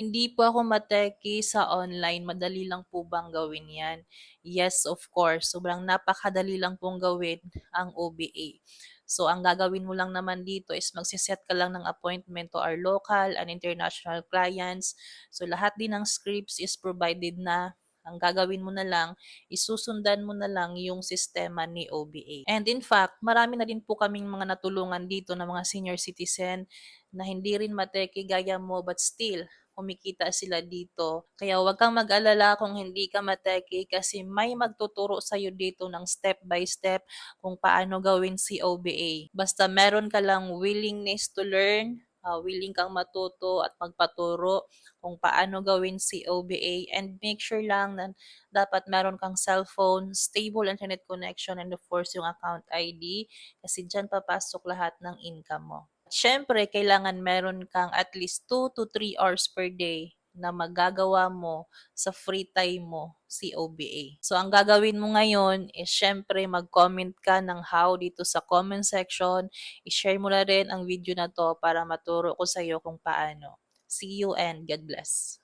Hindi po ako mateki sa online, madali lang po bang gawin 'yan? Yes, of course, sobrang napakadali lang pong gawin ang OBA. So ang gagawin mo lang naman dito is ka lang ng appointment to our local and international clients. So lahat din ng scripts is provided na. Ang gagawin mo na lang, isusundan mo na lang yung sistema ni OBA. And in fact, marami na din po kaming mga natulungan dito na mga senior citizen na hindi rin mateki gaya mo but still kumikita sila dito. Kaya huwag kang mag-alala kung hindi ka mateki kasi may magtuturo sa'yo dito ng step by step kung paano gawin si OBA. Basta meron ka lang willingness to learn, willing kang matuto at magpaturo kung paano gawin si OBA, and make sure lang na dapat meron kang cellphone, stable internet connection, and of course yung account ID kasi dyan papasok lahat ng income mo. Siyempre kailangan meron kang at least 2 to 3 hours per day na magagawa mo sa free time mo, COBA. So ang gagawin mo ngayon is siyempre mag-comment ka ng how dito sa comment section. I-share mo na rin ang video na 'to para maturo ko sa'yo kung paano. See you and God bless.